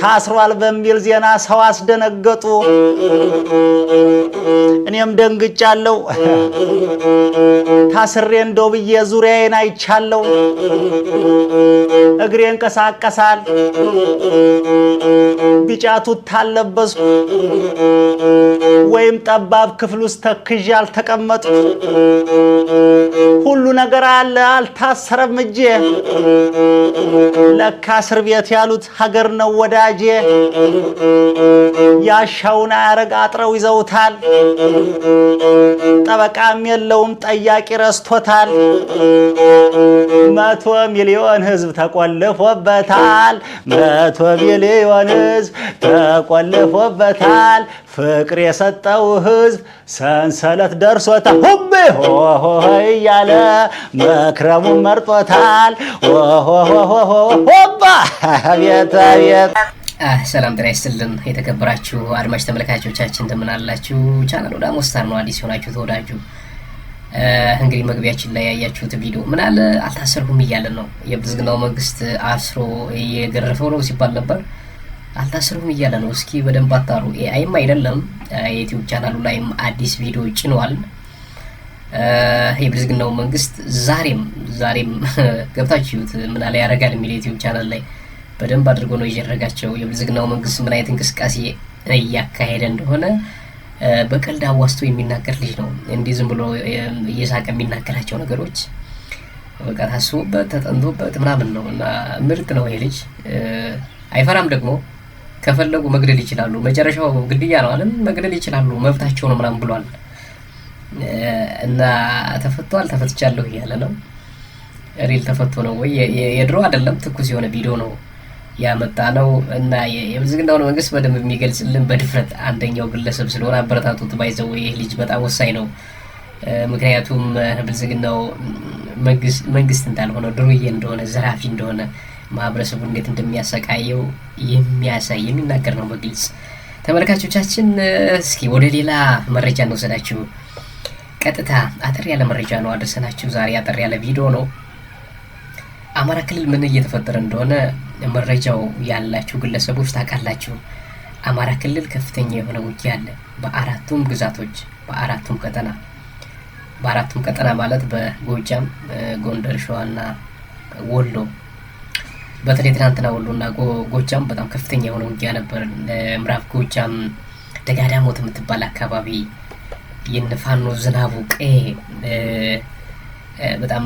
ታስሯል በሚል ዜና ሰው አስደነገጡ። እኔም ደንግጫለሁ። ታስሬ እንደው ብዬ ዙሪያዬን አይቻለሁ። እግሬ እንቀሳቀሳል። ቢጫ ቱታ አለበስኩ። ወይም ጠባብ ክፍል ውስጥ ተክዤ አልተቀመጥኩ። ሁሉ ነገር አለ፣ አልታሰረም እጄ። ለካ እስር ቤት ያሉት ሀገር ነው ወዳጄ። ያሻውን አያረግ አጥረው ይዘውታል። ጠበቃም የለውም ጠያቂ ረስቶታል። 100 ሚሊዮን ህዝብ ተቆልፎበታል። 100 ሚሊዮን ህዝብ ተቆልፎበታል። ፍቅር የሰጠው ህዝብ ሰንሰለት ደርሶታል። ሁቤ ሆሆ እያለ መክረሙን መርጦታል። ሆሆ ሆባ ቤት ቤት። ሰላም ጤና ይስጥልን የተከበራችሁ አድማጭ ተመልካቾቻችን እንደምን አላችሁ? ቻናሉ ዳሞ ስታር ነው። አዲስ ሆናችሁ ተወዳጁ። እንግዲህ መግቢያችን ላይ ያያችሁት ቪዲዮ ምን አለ አልታሰርኩም እያለ ነው። የብልጽግናው መንግስት አስሮ እየገረፈው ነው ሲባል ነበር። አልታሰርኩም እያለ ነው። እስኪ በደንብ አጣሩ። ኤአይም አይደለም የዩቲዩብ ቻናሉ ላይም አዲስ ቪዲዮ ጭኗል። የብልጽግናው መንግስት ዛሬም ገብታችሁት ምን አለ ያረጋል የሚል ዩቲዩብ ቻናል ላይ በደንብ አድርጎ ነው እየረጋቸው። የብልጽግናው መንግስት ምን አይነት እንቅስቃሴ እያካሄደ እንደሆነ በቀልድ አዋስቶ የሚናገር ልጅ ነው። እንዲህ ዝም ብሎ እየሳቀ የሚናገራቸው ነገሮች በቃ ታስቦበት ተጠንቶበት ምናምን ነው እና ምርጥ ነው ይሄ ልጅ። አይፈራም ደግሞ ከፈለጉ መግደል ይችላሉ። መጨረሻው ግድያ ነው አይደል? መግደል ይችላሉ፣ መብታቸው ነው ምናምን ብሏል። እና ተፈትቻለሁ እያለ ነው። ሪል ተፈቶ ነው ወይ? የድሮ አይደለም ትኩስ የሆነ ቪዲዮ ነው ያመጣ ነው። እና የብልጽግናውን መንግስት በደንብ የሚገልጽልን በድፍረት አንደኛው ግለሰብ ስለሆነ አበረታቱት። ባይዘው ይሄ ልጅ በጣም ወሳኝ ነው። ምክንያቱም ብልጽግናው መንግስት እንዳልሆነ ድሩዬ እንደሆነ ዘራፊ እንደሆነ ማህበረሰቡ እንዴት እንደሚያሰቃየው የሚያሳይ የሚናገር ነው በግልጽ። ተመልካቾቻችን እስኪ ወደ ሌላ መረጃ እንወሰዳችሁ። ቀጥታ አጠር ያለ መረጃ ነው አድርሰናችሁ ዛሬ አጠር ያለ ቪዲዮ ነው። አማራ ክልል ምን እየተፈጠረ እንደሆነ መረጃው ያላችሁ ግለሰቦች ታውቃላችሁ። አማራ ክልል ከፍተኛ የሆነ ውጊያ አለ በአራቱም ግዛቶች፣ በአራቱም ቀጠና ማለት በጎጃም፣ ጎንደር፣ ሸዋና ወሎ። በተለይ ትናንትና ወሎና ጎጃም በጣም ከፍተኛ የሆነ ውጊያ ነበር። ምዕራብ ጎጃም ደጋዳሞት የምትባል አካባቢ የነፋኖ ዝናቡ በጣም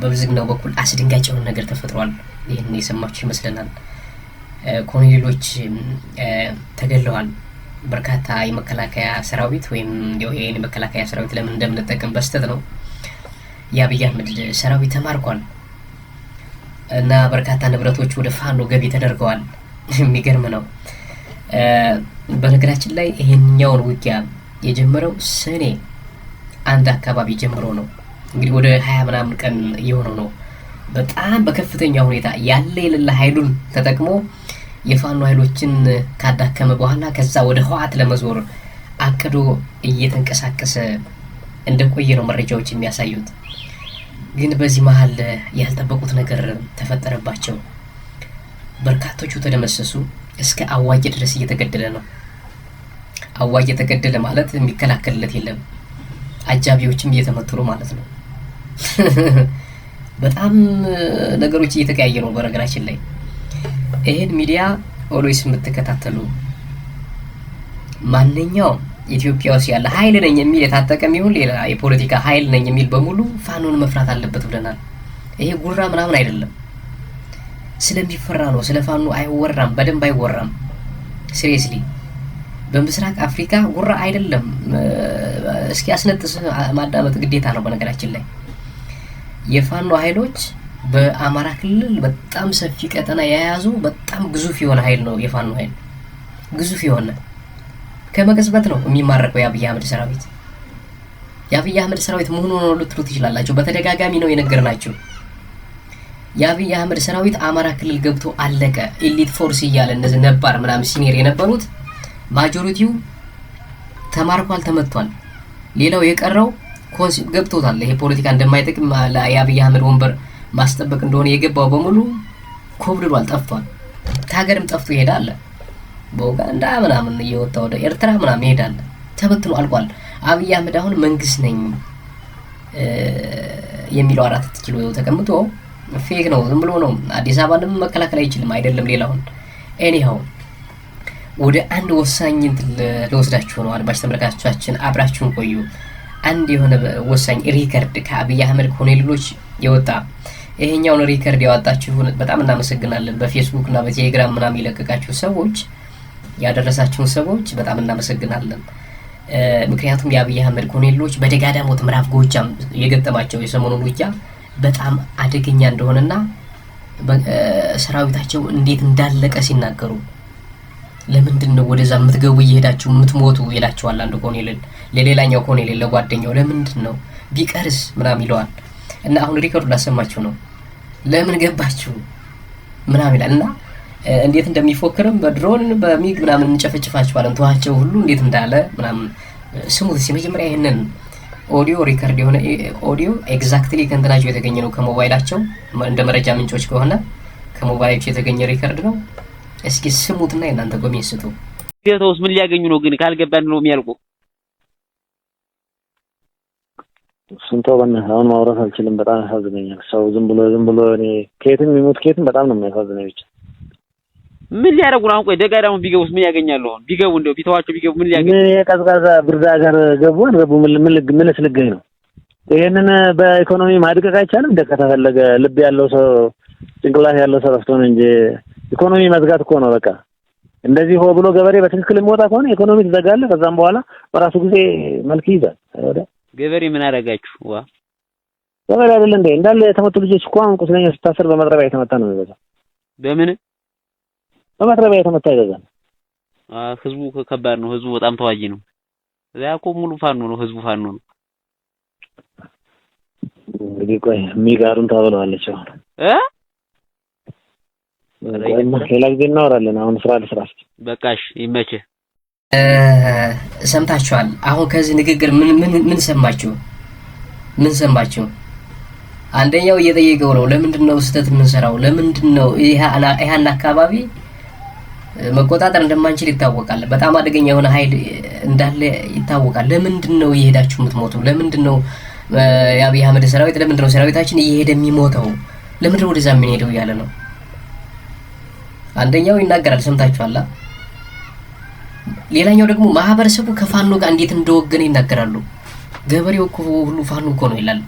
በብልጽግናው በኩል አስደንጋጭ የሆነ ነገር ተፈጥሯል። ይህን የሰማችሁ ይመስለናል። ኮሎኔሎች ተገለዋል። በርካታ የመከላከያ ሰራዊት ወይም የመከላከያ ሰራዊት ለምን እንደምንጠቀም በስተት ነው። የአብይ አህመድ ሰራዊት ተማርኳል እና በርካታ ንብረቶች ወደ ፋኖ ገቢ ተደርገዋል። የሚገርም ነው። በነገራችን ላይ ይሄንኛውን ውጊያ የጀመረው ሰኔ 1 አካባቢ ጀምሮ ነው። እንግዲህ ወደ 20 ምናምን ቀን እየሆነው ነው። በጣም በከፍተኛ ሁኔታ ያለ የሌለ ኃይሉን ተጠቅሞ የፋኖ ኃይሎችን ካዳከመ በኋላ ከዛ ወደ ህወሓት ለመዞር አቅዶ እየተንቀሳቀሰ እንደቆየ ነው መረጃዎች የሚያሳዩት። ግን በዚህ መሀል ያልጠበቁት ነገር ተፈጠረባቸው። በርካቶቹ ተደመሰሱ። እስከ አዋጅ ድረስ እየተገደለ ነው። አዋጅ የተገደለ ማለት የሚከላከልለት የለም። አጃቢዎችም እየተመቱ ነው ማለት ነው። በጣም ነገሮች እየተቀያየሩ ነው። በነገራችን ላይ ይሄን ሚዲያ ኦልዌይስ የምትከታተሉ ማንኛውም ኢትዮጵያ ውስጥ ያለ ኃይል ነኝ የሚል የታጠቀም ይሁን ሌላ የፖለቲካ ኃይል ነኝ የሚል በሙሉ ፋኖን መፍራት አለበት ብለናል። ይሄ ጉራ ምናምን አይደለም፣ ስለሚፈራ ነው። ስለ ፋኖ አይወራም፣ በደንብ አይወራም። ሲሪየስሊ በምስራቅ አፍሪካ ጉራ አይደለም። እስኪ አስነጥስ ማዳመጥ ግዴታ ነው። በነገራችን ላይ የፋኖ ኃይሎች በአማራ ክልል በጣም ሰፊ ቀጠና የያዙ በጣም ግዙፍ የሆነ ኃይል ነው። የፋኖ ኃይል ግዙፍ የሆነ ከመቀዝበት ነው የሚማረከው የአብይ አህመድ ሰራዊት። የአብይ አህመድ ሰራዊት መሆኑን ነው ልትሉት ትችላላችሁ። በተደጋጋሚ ነው የነገርናችሁ። የአብይ አህመድ ሰራዊት አማራ ክልል ገብቶ አለቀ። ኤሊት ፎርስ እያለ እነዚህ ነባር ምናምን ሲኒየር የነበሩት ማጆሪቲው ተማርኳል፣ ተመቷል። ሌላው የቀረው ገብቶታል። ይሄ ፖለቲካ እንደማይጠቅም የአብይ አህመድ ወንበር ማስጠበቅ እንደሆነ የገባው በሙሉ ኮብልሏል፣ ጠፍቷል። ከሀገርም ጠፍቶ ይሄዳል። በኡጋንዳ ምናምን እየወጣ ወደ ኤርትራ ምናምን ይሄዳል። ተበትኖ አልቋል። አብይ አህመድ አሁን መንግስት ነኝ የሚለው 4 ኪሎ ተቀምጦ ፌክ ነው፣ ዝም ብሎ ነው። አዲስ አበባንም መከላከል አይችልም አይደለም ሌላውን። ኤኒሃው ወደ አንድ ወሳኝ እንትን ልወስዳችሁ ነው። አድማጭ ተመልካቾቻችን አብራችሁን ቆዩ። አንድ የሆነ ወሳኝ ሪከርድ ከአብይ አህመድ ኮሎኔሎች የወጣ ይሄኛውን ሪከርድ ያወጣችሁ በጣም እናመሰግናለን። በፌስቡክ እና በቴሌግራም ምናምን የለቀቃችሁ ሰዎች ያደረሳችሁን ሰዎች በጣም እናመሰግናለን። ምክንያቱም የአብይ አህመድ ኮሎኔሎች በደጋዳሞት ምዕራብ ጎጃም የገጠማቸው የሰሞኑን ውጊያ በጣም አደገኛ እንደሆነና ሰራዊታቸው እንዴት እንዳለቀ ሲናገሩ ለምንድን ነው ወደዛ የምትገቡ እየሄዳችሁ የምትሞቱ ይላቸዋል። አንዱ ኮሎኔል ለሌላኛው ኮሎኔል ለጓደኛው ለምንድን ነው ቢቀርስ ምናምን ይለዋል። እና አሁን ሪከርዱ ላሰማችሁ ነው። ለምን ገባችሁ ምናምን ይላል እና እንዴት እንደሚፎክርም በድሮን በሚግ ምናምን እንጨፈጭፋችኋለን ተዋቸው ሁሉ እንዴት እንዳለ ምናምን ስሙት። መጀመሪያ ይሄንን ኦዲዮ ሪከርድ የሆነ ኦዲዮ ኤግዛክትሊ ከእንትናቸው የተገኘ ነው ከሞባይላቸው እንደ መረጃ ምንጮች ከሆነ ከሞባይላቸው የተገኘ ሪከርድ ነው። እስኪ ስሙትና እናንተ ጎሜን ስጡ። ጌታውስ ምን ሊያገኙ ነው ግን ካልገባን ነው የሚያልቁ? ስንተው አሁን ማውራት አልችልም። በጣም ያሳዝነኛል። ሰው ዝም ብሎ እኔ ከየትም የሚሞት ከየትም በጣም ነው የሚያሳዝነኝ። ብቻ ምን ሊያደርጉ ነው? ቆይ ደጋዳሙ ቢገቡስ ምን ያገኛሉ? አሁን ቢገቡ እንደው ቢተዋቸው ቢገቡ ምን ሊያገኙ? ምን የቀዝቃዛ ብርድ ሀገር ገቡ ምን ልስልገኝ ነው? ይሄንን በኢኮኖሚ ማድቀቅ አይቻልም? እንደ ከተፈለገ ልብ ያለው ሰው ጭንቅላት ያለው ሰው ረፍቶ ነው እንጂ ኢኮኖሚ መዝጋት እኮ ነው በቃ። እንደዚህ ሆ ብሎ ገበሬ በትክክል የሚወጣ ከሆነ ኢኮኖሚ ትዘጋለህ። ከዛም በኋላ በራሱ ጊዜ መልክ ይይዛል። ወደ ገበሬ ምን አደረጋችሁ? ገበሬ አይደል እንዴ እንዳለ የተመቱ ልጆች እኮ አሁን ቁስለኛ ስታሰር በመጥረቢያ የተመታ ነው የሚበዛው። በምን በመጥረቢያ የተመታ ይበዛል። ህዝቡ ከባድ ነው። ህዝቡ በጣም ተዋጊ ነው። እዚያ እኮ ሙሉ ፋኖ ነው። ህዝቡ ፋኖ ነው። እንግዲህ ቆይ የሚጋሩን ታበለዋለች አሁን ሌላ ጊዜ እናወራለን። አሁን ስራ ልስራ። በቃሽ ይመችህ። ሰምታችኋል። አሁን ከዚህ ንግግር ምን ሰማችሁ? ምን ሰማችሁ? አንደኛው እየጠየቀው ነው ለምንድን ነው ስህተት የምንሰራው? ለምንድን ነው ይሄን አካባቢ መቆጣጠር እንደማንችል ይታወቃል። በጣም አደገኛ የሆነ ኃይል እንዳለ ይታወቃል። ለምንድን ነው እየሄዳችሁ የምትሞቱ? ለምንድን ነው የአብይ አህመድ ሰራዊት ለምንድን ነው ሰራዊታችን እየሄደ የሚሞተው? ለምንድን ነው ወደዛ የምንሄደው እያለ ነው አንደኛው ይናገራል። ሰምታችኋል። ሌላኛው ደግሞ ማህበረሰቡ ከፋኖ ጋር እንዴት እንደወገነ ይናገራሉ። ገበሬው እኮ ሁሉ ፋኖ እኮ ነው ይላል።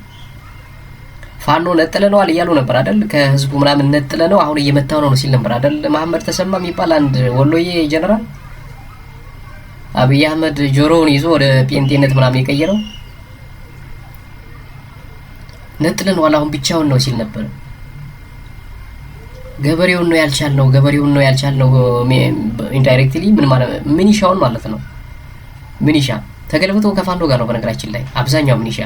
ፋኖ ነጥለነዋል እያሉ ነበር አይደል? ከህዝቡ ምናምን ነጥለነው አሁን እየመታው ነው ሲል ነበር አይደል? መሐመድ ተሰማ የሚባል አንድ ወሎዬ ጀነራል አብይ አህመድ ጆሮውን ይዞ ወደ ጴንጤነት ምናምን የቀየረው ነጥለነዋል አሁን ብቻውን ነው ሲል ነበር። ገበሬውን ነው ያልቻልነው ኢንዳይሬክትሊ ምን ማለት ሚኒሻውን ማለት ነው። ሚኒሻ ተገልብጦ ከፋኖ ጋር ነው በነገራችን ላይ አብዛኛው ሚኒሻ።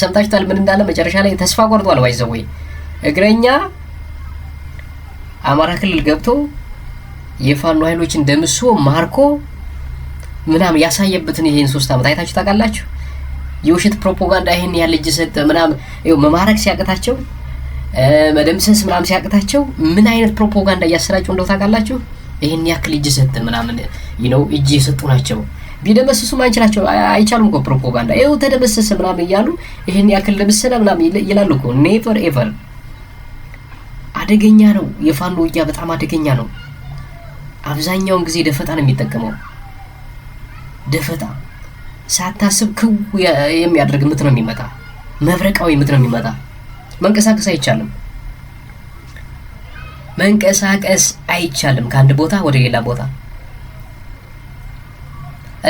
ሰምታችኋል ምን እንዳለ መጨረሻ ላይ ተስፋ ቆርጧል። ዋይዘው እግረኛ አማራ ክልል ገብቶ የፋኖ ኃይሎችን ደምሶ ማርኮ ምናምን ያሳየበትን ይሄን 3 አመት አይታችሁ ታውቃላችሁ? የውሸት ፕሮፓጋንዳ ይሄን ያህል እጅ ሰጠ ምናምን መማረክ ሲያቅታቸው መደምሰስ ምናምን ሲያቅታቸው ምን አይነት ፕሮፓጋንዳ እያሰራጩ እንደው ታውቃላችሁ? ይሄን ያክል እጅ ሰጠ ምናምን እጅ የሰጡ ናቸው። ቢደመስሱ ማንችላቸው አይቻሉም እኮ ፕሮፓጋንዳ ይኸው ተደመሰሰ ምናምን እያሉ ይሄን ያክል ለምሰና ምናምን ይላሉ እኮ። ኔቨር ኤቨር። አደገኛ ነው የፋኖ ውጊያ፣ በጣም አደገኛ ነው። አብዛኛውን ጊዜ ደፈጣ ነው የሚጠቀመው። ደፈጣ ሳታስብ ክው የሚያደርግ ምት ነው የሚመጣ፣ መብረቃዊ ምት ነው የሚመጣ። መንቀሳቀስ አይቻልም ከአንድ ቦታ ወደ ሌላ ቦታ።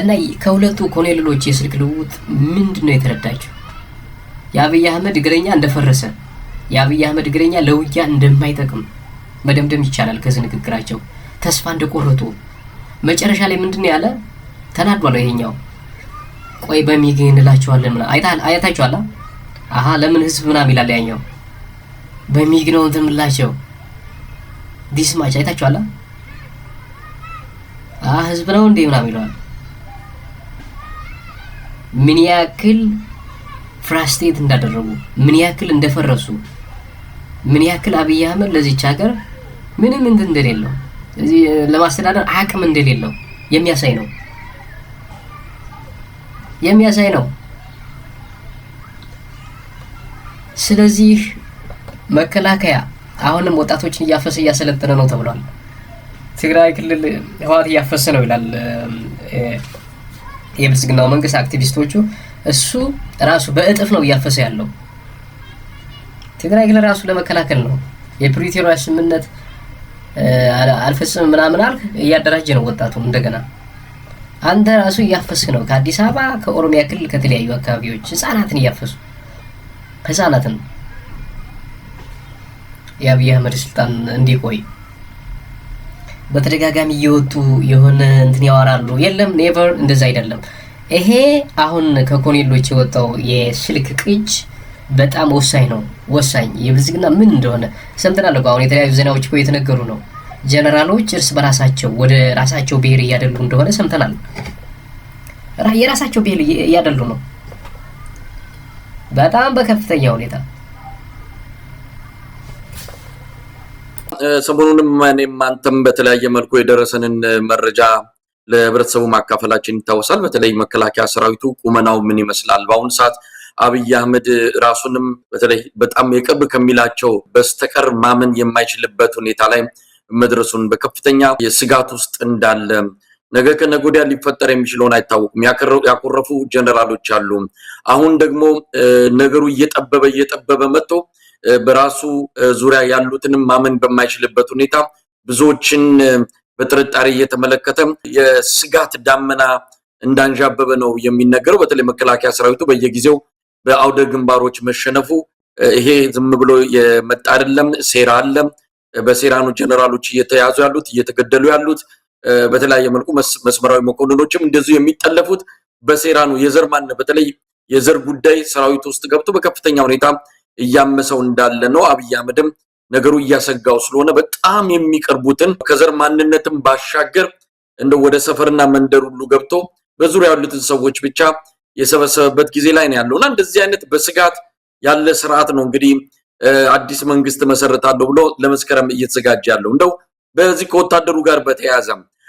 እና ከሁለቱ ኮሎኔሎች የስልክ ልውውጥ ምንድነው የተረዳችሁ? የአብይ አህመድ እግረኛ እንደፈረሰ፣ የአብይ አህመድ እግረኛ ለውጊያ እንደማይጠቅም መደምደም ይቻላል ከዚህ ንግግራቸው። ተስፋ እንደቆረጡ መጨረሻ ላይ ምንድነው ያለ ተናዷል። ይሄኛው ቆይ በሚግ እንላቸዋለን ምናምን አይታችኋል። ለምን ህዝብ ምናምን ይላል ያኛው በሚግ ነው እንትን ምላቸው ዲስማች አይታችኋል። ህዝብ ነው እንዴ ምናምን ይላል። ምን ያክል ፍራስቴት እንዳደረጉ፣ ምን ያክል እንደፈረሱ፣ ምን ያክል አብይ አህመድ ለዚች ሀገር ምንም እንትን እንደሌለው እዚህ ለማስተዳደር አቅም እንደሌለው የሚያሳይ ነው። ስለዚህ መከላከያ አሁንም ወጣቶችን እያሰለጠነ ነው ተብሏል። ትግራይ ክልል ህወሓት እያፈሰ ነው ይላል የብልጽግናው መንግስት አክቲቪስቶቹ። እሱ ራሱ በእጥፍ ነው እያፈሰ ያለው። ትግራይ ክልል ራሱ ለመከላከል ነው። የፕሪቶሪያ ስምምነት አልፈጽም ምናምን አልክ፣ እያደራጀ ነው ወጣቱን እንደገና። አንተ ራሱ እያፈስክ ነው። ከአዲስ አበባ ከኦሮሚያ ክልል ከተለያዩ አካባቢዎች ህፃናትን እያፈሱ ህፃናትን የአብይ አህመድ ስልጣን እንዲቆይ በተደጋጋሚ እየወጡ የሆነ እንትን ያወራሉ። የለም ኔቨር፣ እንደዛ አይደለም። ይሄ አሁን ከኮኔሎች የወጣው የስልክ ቅጅ በጣም ወሳኝ የብልጽግና ምን እንደሆነ ሰምተናል እኮ። አሁን የተለያዩ ዜናዎች እኮ የተነገሩ ነው። ጀነራሎች እርስ በራሳቸው ወደ ራሳቸው ብሔር እያደሉ እንደሆነ ሰምተናል። የራሳቸው ብሔር እያደሉ ነው በጣም በከፍተኛ ሁኔታ። ሰሞኑንም እኔም አንተም በተለያየ መልኩ የደረሰንን መረጃ ለህብረተሰቡ ማካፈላችን ይታወሳል። በተለይ መከላከያ ሰራዊቱ ቁመናው ምን ይመስላል በአሁኑ ሰዓት አብይ አህመድ ራሱንም በተለይ በጣም የቅርብ ከሚላቸው በስተቀር ማመን የማይችልበት ሁኔታ ላይ መድረሱን በከፍተኛ የስጋት ውስጥ እንዳለ ነገ ከነገ ወዲያ ሊፈጠር የሚችለውን አይታወቅም። ያኮረፉ ጀነራሎች አሉ። አሁን ደግሞ ነገሩ እየጠበበ መጥቶ በራሱ ዙሪያ ያሉትንም ማመን በማይችልበት ሁኔታ ብዙዎችን በጥርጣሬ እየተመለከተ የስጋት ዳመና እንዳንዣበበ ነው የሚነገረው። በተለይ መከላከያ ሰራዊቱ በየጊዜው በአውደ ግንባሮች መሸነፉ ይሄ ዝም ብሎ የመጣ አይደለም፣ ሴራ አለ። በሴራ ነው ጀነራሎች እየተያዙ ያሉት እየተገደሉ ያሉት። በተለያየ መልኩ መስመራዊ መኮንኖችም እንደዚሁ የሚጠለፉት በሴራ ነው። የዘር በተለይ የዘር ጉዳይ ሰራዊቱ ውስጥ ገብቶ በከፍተኛ ሁኔታ እያመሰው እንዳለ ነው። አብይ አህመድም ነገሩ እያሰጋው ስለሆነ በጣም የሚቀርቡትን ከዘር ማንነትም ባሻገር እንደው ወደ ሰፈርና መንደር ሁሉ ገብቶ በዙሪያ ያሉትን ሰዎች ብቻ የሰበሰበበት ጊዜ ላይ ነው ያለውና እንደዚህ አይነት በስጋት ያለ ስርዓት ነው እንግዲህ አዲስ መንግስት መሰረታለሁ ብሎ ለመስከረም እየተዘጋጀ ያለው። እንደው በዚህ ከወታደሩ ጋር በተያያዘ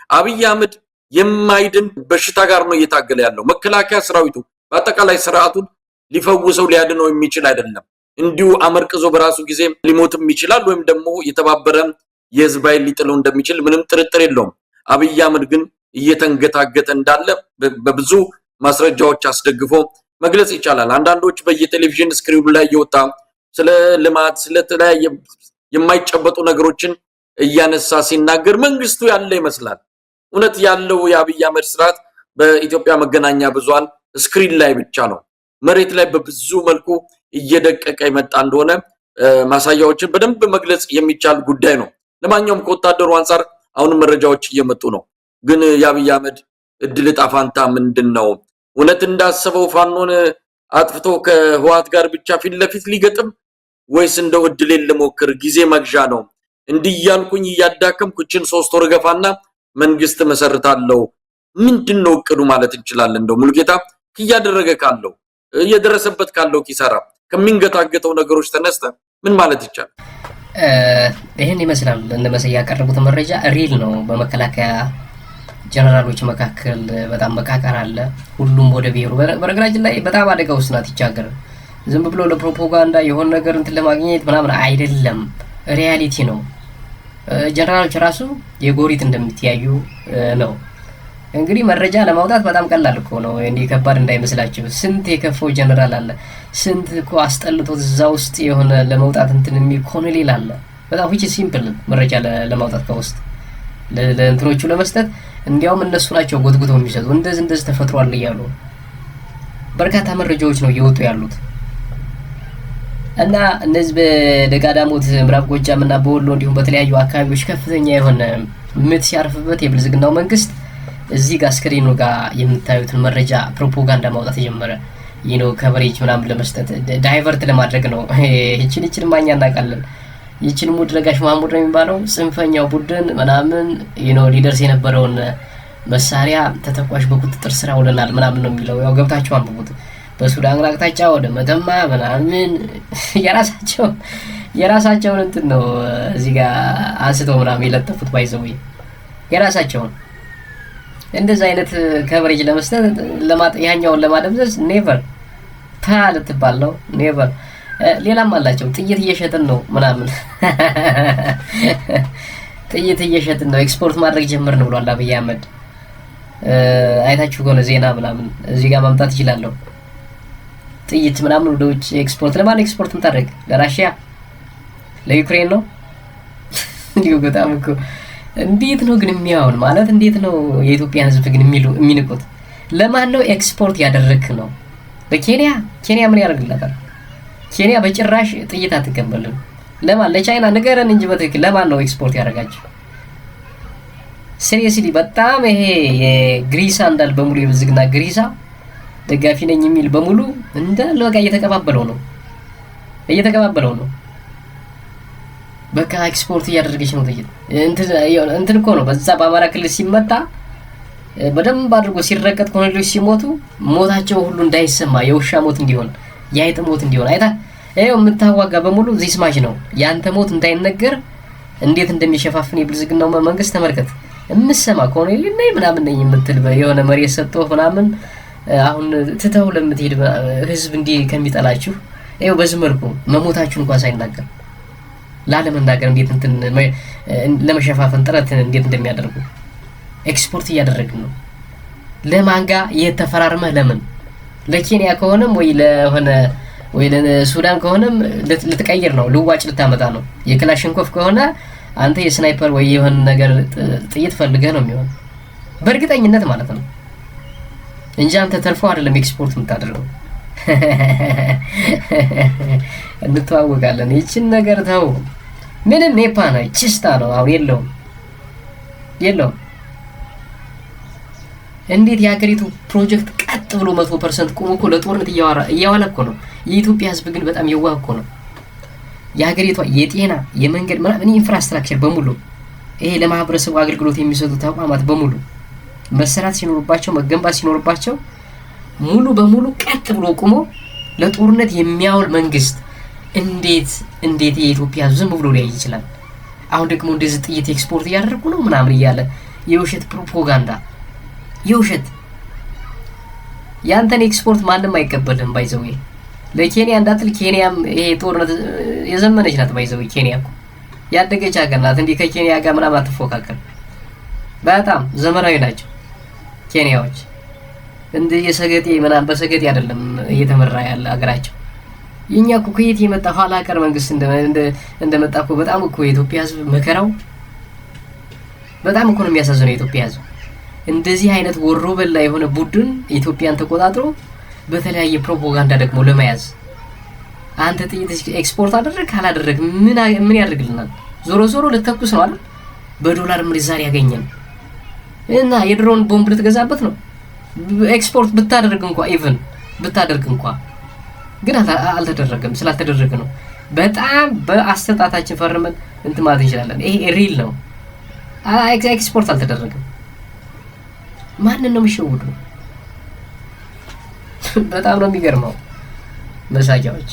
አብይ አህመድ የማይድን በሽታ ጋር ነው እየታገለ ያለው። መከላከያ ሰራዊቱ በአጠቃላይ ስርዓቱን ሊፈውሰው ሊያድነው የሚችል አይደለም። እንዲሁ አመርቅዞ በራሱ ጊዜ ሊሞትም ይችላል፣ ወይም ደግሞ የተባበረ የህዝብ ኃይል ሊጥለው እንደሚችል ምንም ጥርጥር የለውም። አብይ አህመድ ግን እየተንገታገተ እንዳለ በብዙ ማስረጃዎች አስደግፎ መግለጽ ይቻላል። አንዳንዶች በየቴሌቪዥን ስክሪኑ ላይ እየወጣ ስለ ልማት ስለተለያየ የማይጨበጡ ነገሮችን እያነሳ ሲናገር መንግስቱ ያለ ይመስላል። እውነት ያለው የአብይ አህመድ ስርዓት በኢትዮጵያ መገናኛ ብዙሃን ስክሪን ላይ ብቻ ነው። መሬት ላይ በብዙ መልኩ እየደቀቀ የመጣ እንደሆነ ማሳያዎችን በደንብ መግለጽ የሚቻል ጉዳይ ነው። ለማንኛውም ከወታደሩ አንፃር አሁን መረጃዎች እየመጡ ነው። ግን የአብይ አህመድ እድል ዕጣ ፈንታ ምንድነው? እውነት እንዳሰበው ፋኖን አጥፍቶ ከህወሓት ጋር ብቻ ፊት ለፊት ሊገጥም ወይስ እንደው እድሌን ልሞክር ጊዜ መግዣ ነው እንዲህ ያልኩኝ እያዳከምኩ እችን 3 ወር ገፋና መንግስት መሰርታለሁ ምንድነው እቅዱ ማለት እንችላለን? እንደው ሙሉጌታ እያደረገ ካለው እየደረሰበት ካለው ኪሳራ ከሚንገታገተው ነገሮች ተነስተ ምን ማለት ይቻላል? ይሄን ይመስላል። እንደመሰያ ያቀረቡት መረጃ ሪል ነው። በመከላከያ ጀነራሎች መካከል በጣም መቃቃር አለ። ሁሉም ወደ ብሔሩ በነገራችን ላይ በጣም አደጋ ውስጥ ናት ይቻገር። ዝም ብሎ ለፕሮፓጋንዳ የሆነ ነገር እንትን ለማግኘት ምናምን አይደለም፣ ሪያሊቲ ነው። ጀነራሎች ራሱ የጎሪት እንደምትያዩ ነው። እንግዲህ መረጃ ለማውጣት በጣም ቀላል እኮ ነው፣ እንዲህ ከባድ እንዳይመስላችሁ። ስንት የከፈው ጀነራል አለ፣ ስንት እኮ አስጠልቶት እዛ ውስጥ የሆነ ለመውጣት እንትን ኮሎኔል አለ። በጣም ሁጭ ሲምፕል መረጃ ለማውጣት ከውስጥ ለእንትኖቹ ለመስጠት እንዲያውም እነሱ ናቸው ጎትጉተው የሚሰጡ። እንደዚህ ተፈጥሯል እያሉ በርካታ መረጃዎች ነው እየወጡ ያሉት። እና እነዚህ በደጋዳሞት ምዕራብ ጎጃም እና በወሎ እንዲሁም በተለያዩ አካባቢዎች ከፍተኛ የሆነ ምት ሲያርፍበት የብልጽግናው መንግስት እዚህ ጋር ስክሪኑ ጋር የምታዩትን መረጃ ፕሮፓጋንዳ ማውጣት ጀመረ። ከቨሬጅ ምናምን ለመስጠት ዳይቨርት ለማድረግ ነው። ይችን ማኛ እናውቃለን። ይችን ሙድ ለጋሽ ማሙድ ነው የሚባለው ጽንፈኛው ቡድን ምናምን ሊደርስ የነበረውን መሳሪያ ተተኳሽ በቁጥጥር ስር አውለናል ምናምን ነው የሚለው። ያው ገብታችሁ አንብቡት። በሱዳን አቅጣጫ ወደ መተማ ምናምን የራሳቸውን እንትን ነው እዚህ ጋር አንስተው ምናምን የለጠፉት ባይዘው የራሳቸውን እንደዚህ አይነት ከቨሬጅ ለመስጠት ያኛውን ለማደብዘዝ ኔቨር ልትባል ነው ኔቨር። ሌላም አላቸው ጥይት እየሸጥን ነው ምናምን ጥይት እየሸጥን ነው ኤክስፖርት ማድረግ ጀመርን ብሏል አብይ አህመድ። አይታችሁ ከሆነ ዜና ምናምን እዚህ ጋር ማምጣት ይችላለሁ። ጥይት ምናምን ወደ ውጭ ኤክስፖርት ለማን ኤክስፖርት ምታደርግ? ለራሽያ ለዩክሬን ነው? እንዲሁ በጣም እኮ እንዴት ነው ግን የሚያውን ማለት እንዴት ነው የኢትዮጵያን ሕዝብ ግን የሚንቁት? ለማን ነው ኤክስፖርት ያደረክ ነው? ለኬንያ? ኬንያ ምን ያደርግላታል? ኬንያ በጭራሽ ጥይት አትቀበልም። ለማን? ለቻይና ንገረን እንጂ በትክክል ለማን ነው ኤክስፖርት ያደርጋችሁ? ሲሪየስሊ በጣም ይሄ የግሪሳ እንዳል በሙሉ የብልጽግና ግሪሳ ደጋፊ ነኝ የሚል በሙሉ እንዳለ በቃ እየተቀባበለው ነው። በቃ ኤክስፖርት እያደረገች ነው ጥይት። እንትን እኮ ነው በዛ በአማራ ክልል ሲመጣ በደንብ አድርጎ ሲረቀጥ ኮሎኔሎች ሲሞቱ ሞታቸው ሁሉ እንዳይሰማ የውሻ ሞት እንዲሆን የአይጥ ሞት እንዲሆን አይታ ይሄው የምታዋጋ በሙሉ ዚስ ማች ነው ያንተ ሞት እንዳይነገር እንዴት እንደሚሸፋፍን የብልጽግናው መንግስት ተመልከት። እምሰማ ኮሎኔል ነኝ ምናምን ነኝ የምትል የሆነ መሬት ሰጥቶ ምናምን አሁን ትተው ለምትሄድ ህዝብ እንዲህ ከሚጠላችሁ ይሄው በዚህ መልኩ መሞታችሁ እንኳን ሳይናገር ላለመናገር እንዴት እንትን ለመሸፋፈን ጥረት እንዴት እንደሚያደርጉ ኤክስፖርት እያደረግን ነው። ለማንጋ የተፈራርመህ ለምን ለኬንያ ከሆነም ወይ ለሱዳን ከሆነም ልትቀይር ነው፣ ልዋጭ ልታመጣ ነው። የክላሽንኮፍ ከሆነ አንተ የስናይፐር ወይ የሆነ ነገር ጥይት ፈልገህ ነው የሚሆን በእርግጠኝነት ማለት ነው እንጂ አንተ ተርፎ አይደለም ኤክስፖርት የምታደርገው። እንተዋወቃለን። ይችን ነገር ተው። ምንም ኔፓ ነው ችስታ ነው። አሁን የለውም። እንዴት የሀገሪቱ ፕሮጀክት ቀጥ ብሎ 100% ቆሞ እኮ ለጦርነት እያዋለ እኮ ነው። የኢትዮጵያ ህዝብ ግን በጣም የዋህ እኮ ነው። የሀገሪቷ የጤና የመንገድ ምናምን ኢንፍራስትራክቸር በሙሉ ይሄ ለማህበረሰቡ አገልግሎት የሚሰጡ ተቋማት በሙሉ መሰራት ሲኖርባቸው መገንባት ሲኖርባቸው ሙሉ በሙሉ ቀጥ ብሎ ቆሞ ለጦርነት የሚያውል መንግስት እንዴት የኢትዮጵያ ዝም ብሎ ሊያይ ይችላል? አሁን ደግሞ እንደዚህ ጥይት ኤክስፖርት እያደረጉ ነው ምናምን እያለ የውሸት ፕሮፓጋንዳ የውሸት ያንተን ኤክስፖርት ማንም አይቀበልም። ባይዘው ለኬንያ እንዳትል ኬንያም ይሄ ጦርነት የዘመነች ናት። ባይዘው ኬንያ እኮ ያደገች ሀገር ናት። እንዲህ ከኬንያ ጋር ምናምን አትፎካከር። በጣም ዘመናዊ ናቸው ኬንያዎች። እንደ የሰገጤ ምናምን በሰገጤ አይደለም እየተመራ ያለ ሀገራቸው። የኛ እኮ ከየት የመጣ ኋላ ቀር መንግስት እንደመጣ እኮ በጣም እኮ የኢትዮጵያ ህዝብ መከራው በጣም እኮ ነው የሚያሳዝነው። የኢትዮጵያ ህዝብ እንደዚህ አይነት ወሮ በላ የሆነ ቡድን ኢትዮጵያን ተቆጣጥሮ በተለያየ ፕሮፓጋንዳ ደግሞ ለመያዝ አንተ ጥይት ኤክስፖርት አደረግ ካላደረግ ምን ያደርግልናል? ዞሮ ልተኩስ ነው አይደል? በዶላር ምንዛሪ ያገኘን እና የድሮን ቦምብ ልትገዛበት ነው። ኤክስፖርት ብታደርግ እንኳን ኢቭን ብታደርግ እንኳን ግን አልተደረገም። ስላልተደረገ ነው በጣም በአስተጣታችን ፈርመን እንትን ማለት እንችላለን። ይሄ ሪል ነው። ኤክስፖርት አልተደረገም። ማንን ነው የሚሸውዱ? በጣም ነው የሚገርመው መሳቂያዎች።